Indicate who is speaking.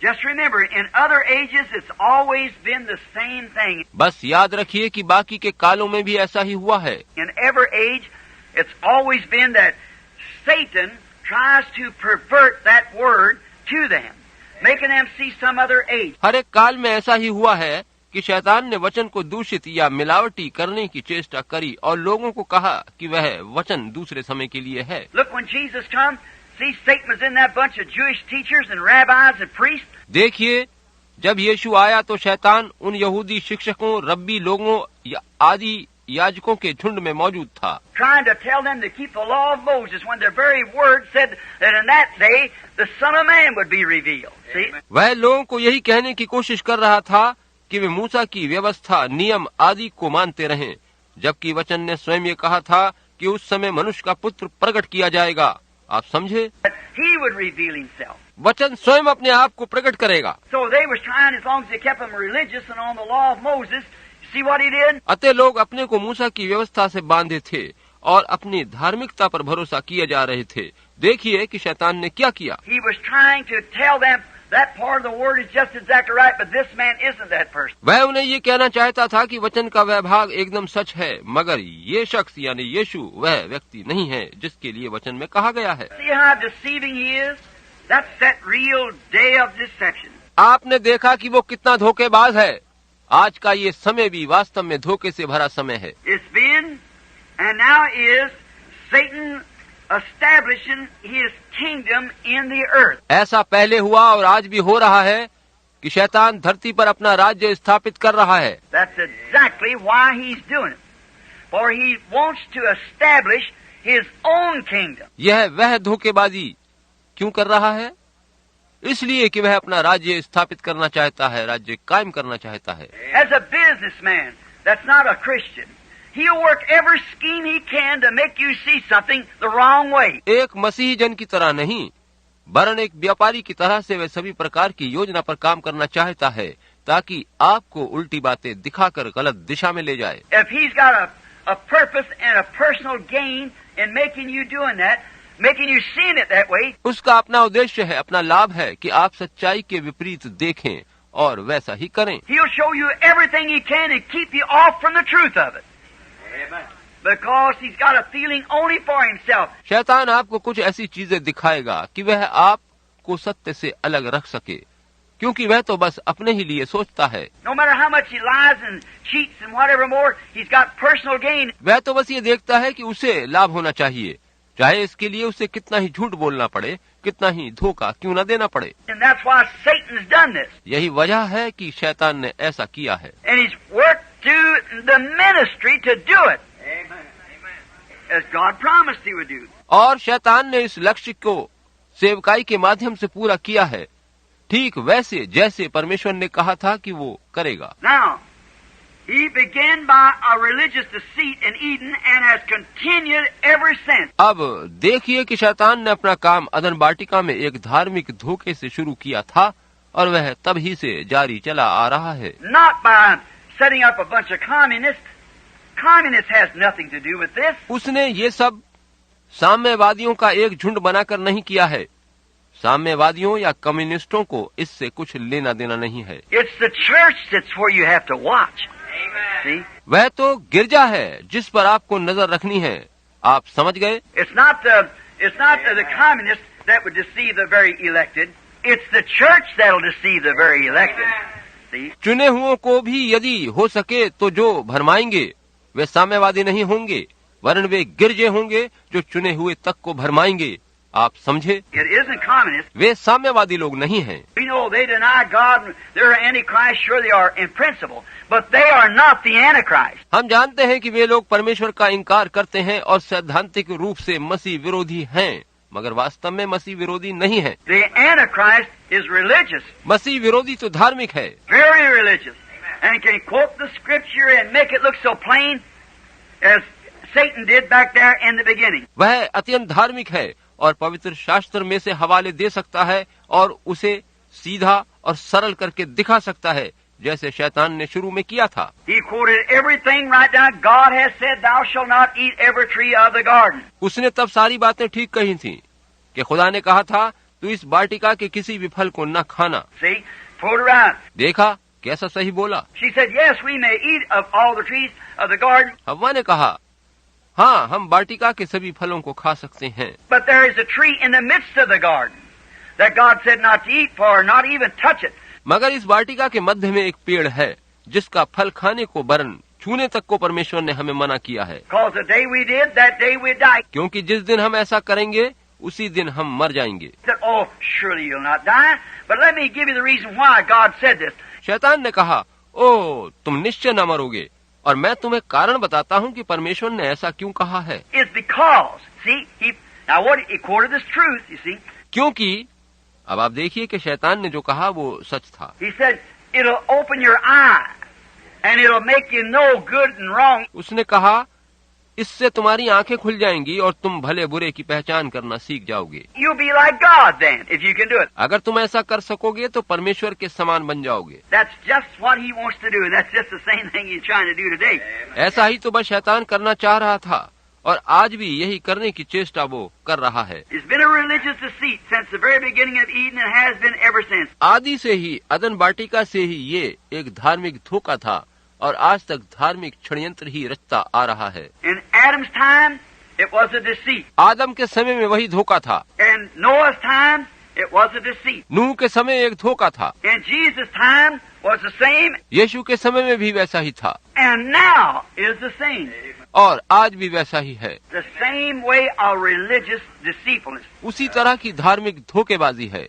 Speaker 1: Just remember, in other ages, it's always been the same thing.
Speaker 2: बस याद रखिए कि बाकी के कालों में भी ऐसा ही हुआ है।
Speaker 1: In every age, it's always been that Satan tries to pervert that word to them, making them see some other age.
Speaker 2: हर एक काल में ऐसा ही हुआ है कि शैतान ने वचन को दूषित या मिलावटी करने की चेष्टा करी और लोगों को कहा कि वह वचन दूसरे समय के लिए है।
Speaker 1: Look, when Jesus come, see Satan was in that bunch of Jewish teachers and rabbis and priests.
Speaker 2: देखिए, जब यीशु आया तो शैतान उन यहूदी शिक्षकों, रब्बी लोगों या आदि याजकों के झुंड में मौजूद था,
Speaker 1: trying to tell them to keep the law of Moses when their very word said that in that day the Son of Man would be revealed. See?
Speaker 2: वह लोगों को यही कहने की कोशिश कर रहा था कि वे मूसा की व्यवस्था, नियम आदि को मानते रहें, जबकि वचन ने स्वयं ये कहा था कि उस समय मनुष्य का पुत्र प्रकट किया जाएगा। आप समझे?
Speaker 1: He would reveal himself.
Speaker 2: वचन स्वयं अपने आप को प्रकट करेगा।
Speaker 1: So they was trying, as long as they kept them religious and on the law of Moses, see what he did?
Speaker 2: अतः लोग अपने को मूसा की व्यवस्था से बांधे थे और अपनी धार्मिकता पर भरोसा किए जा रहे थे। देखिए कि शैतान ने क्या किया।
Speaker 1: He was trying to tell them that part of the word is just exactly right, but this man isn't that person.
Speaker 2: वह उन्हें ये कहना चाहता था कि वचन का वह भाग एकदम सच है, मगर ये शख्स यानी यीशु वह व्यक्ति नहीं है जिसके लिए वचन में कहा गया है।
Speaker 1: See how deceiving he is? That's that real day of deception.
Speaker 2: आपने देखा कि वो कितना धोखेबाज है। आज का ये समय भी वास्तव में धोखे से भरा समय है।
Speaker 1: It's been and now is Satan establishing his kingdom in the earth.
Speaker 2: ऐसा पहले हुआ और आज भी हो रहा है कि शैतान धरती पर अपना राज्य स्थापित कर रहा है।
Speaker 1: That's exactly why he's doing it. For he wants to establish his own kingdom.
Speaker 2: यह वह धोखेबाजी क्यों कर रहा है? इसलिए कि वह अपना राज्य स्थापित करना चाहता है, राज्य कायम करना चाहता है।
Speaker 1: As a businessman that's not a Christian, he'll work every scheme he can to make you see something the wrong way.
Speaker 2: एक मसीही जन की तरह नहीं, वरन एक व्यापारी की तरह से वह सभी प्रकार की योजना पर काम करना चाहता है ताकि आपको उल्टी बातें दिखाकर गलत दिशा में ले जाए।
Speaker 1: If he's got a purpose and a personal gain in making you doing that, making you seeing it that way,
Speaker 2: उसका अपना उद्देश्य है, अपना लाभ है कि आप सच्चाई के विपरीत देखें और वैसा ही करें।
Speaker 1: he'll show you everything he can and keep you off from the truth of it. Amen. Because he's got a feeling only for himself.
Speaker 2: शैतान आपको कुछ ऐसी चीजें दिखाएगा कि वह आपको सत्य से अलग रख सके, क्योंकि वह तो बस अपने ही लिए सोचता है।
Speaker 1: No matter how much he lies and cheats and whatever more, he's got personal gain.
Speaker 2: वह तो बस ये देखता है कि उसे लाभ होना चाहिए, चाहे इसके लिए उसे कितना ही झूठ बोलना पड़े, कितना ही धोखा क्यों न देना पड़े।
Speaker 1: And that's why Satan's done this.
Speaker 2: यही वजह है कि शैतान ने ऐसा किया है।
Speaker 1: And he's worked through the ministry to do it. Amen. As God promised he would do.
Speaker 2: और शैतान ने इस लक्ष्य को सेवकाई के माध्यम से पूरा किया है, ठीक वैसे जैसे परमेश्वर ने कहा था कि वो करेगा।
Speaker 1: Now, he began by a religious deceit in Eden and has continued ever since.
Speaker 2: अब देखिए कि शैतान ने अपना काम अदन वाटिका में एक धार्मिक धोखे से शुरू किया था और वह तभी से जारी चला आ रहा है।
Speaker 1: Not by setting up a bunch of communists. Communists has nothing to do with this.
Speaker 2: उसने ये सब साम्यवादियों का एक झुंड बनाकर नहीं किया है। साम्यवादियों या कम्युनिस्टों को इससे कुछ लेना देना नहीं है।
Speaker 1: It's the church that's where you have to watch. See?
Speaker 2: वह तो गिरजा है जिस पर आपको नजर रखनी है। आप समझ गए?
Speaker 1: It's not the communists that would deceive the very elected. It's the church that'll deceive the very elected. See?
Speaker 2: चुने हुओं को भी यदि हो सके तो जो भरमाएंगे वे साम्यवादी नहीं होंगे, वरन वे गिरजे होंगे जो चुने हुए तक को भरमाएंगे। आप समझे?
Speaker 1: It isn't communist.
Speaker 2: वे साम्यवादी लोग नहीं हैं।
Speaker 1: We know they deny God. They're antichrist. Sure they are in principle, but they are not the antichrist.
Speaker 2: हम जानते हैं कि वे लोग परमेश्वर का इनकार करते हैं और सैद्धांतिक रूप से मसीह विरोधी हैं, मगर वास्तव में मसीह विरोधी नहीं है।
Speaker 1: The antichrist is religious.
Speaker 2: मसीह विरोधी तो धार्मिक है,
Speaker 1: Very religious. And can quote the scripture and make it look so plain as Satan did back there in the beginning.
Speaker 2: वह अत्यंत धार्मिक है और पवित्र शास्त्र में से हवाले दे सकता है और उसे सीधा और सरल करके दिखा सकता है, जैसे शैतान ने शुरू में किया था।
Speaker 1: He quoted everything right down. God has said, "Thou shalt not eat every tree of the garden."
Speaker 2: उसने तब सारी बातें ठीक कही थी कि खुदा ने कहा था तू इस वाटिका के किसी भी फल को न खाना।
Speaker 1: See, pulled her out.
Speaker 2: देखा कैसा सही बोला।
Speaker 1: She said, yes, we may eat of all the trees of the garden,
Speaker 2: हव्वा ने कहा, हाँ, हम वाटिका के सभी फलों को खा सकते हैं,
Speaker 1: but there is a tree in the midst of the garden that God said not to eat for, not even touch it.
Speaker 2: मगर इस वाटिका के मध्य में एक पेड़ है जिसका फल खाने को वरन छूने तक को परमेश्वर ने हमें मना किया है,
Speaker 1: Because the day we did, that day we die.
Speaker 2: क्योंकि जिस दिन हम ऐसा करेंगे उसी दिन हम मर जाएंगे।
Speaker 1: He said, oh, surely you'll not die, but let me give you the reason why God said this.
Speaker 2: शैतान ने कहा, ओ तुम निश्चय न मरोगे, और मैं तुम्हें कारण बताता हूँ कि परमेश्वर ने ऐसा क्यों कहा है।
Speaker 1: It's because, see, now what, he quoted this truth, you see.
Speaker 2: क्योंकि अब आप देखिए कि शैतान ने जो कहा वो सच था।
Speaker 1: He said, it'll open your eye, and it'll make you know good and wrong.
Speaker 2: उसने कहा, इससे तुम्हारी आंखें खुल जाएंगी और तुम भले बुरे की पहचान करना सीख जाओगे।
Speaker 1: You'll be like God then, if you can do it.
Speaker 2: अगर तुम ऐसा कर सकोगे तो परमेश्वर के समान बन जाओगे।
Speaker 1: That's just what he wants to do, and that's just the same thing he's trying to do today.
Speaker 2: ऐसा ही तो बस शैतान करना चाह रहा था और आज भी यही करने की चेष्टा वो कर रहा है।
Speaker 1: It's been a religious deceit since the very beginning of Eden and has been ever since.
Speaker 2: आदि से ही अदन वाटिका से ही ये एक धार्मिक धोखा था और आज तक धार्मिक षड्यंत्र ही रचता आ रहा है।
Speaker 1: In Adam's time, it was a deceit.
Speaker 2: आदम के समय में वही धोखा था,
Speaker 1: In Noah's time, it was a deceit.
Speaker 2: नूह के समय एक धोखा था,
Speaker 1: In Jesus' time was the same,
Speaker 2: यीशु के समय में भी वैसा ही था
Speaker 1: and now is the same.
Speaker 2: और आज भी वैसा ही है।
Speaker 1: The same way of religious deceitfulness.
Speaker 2: उसी तरह की धार्मिक धोखेबाजी है।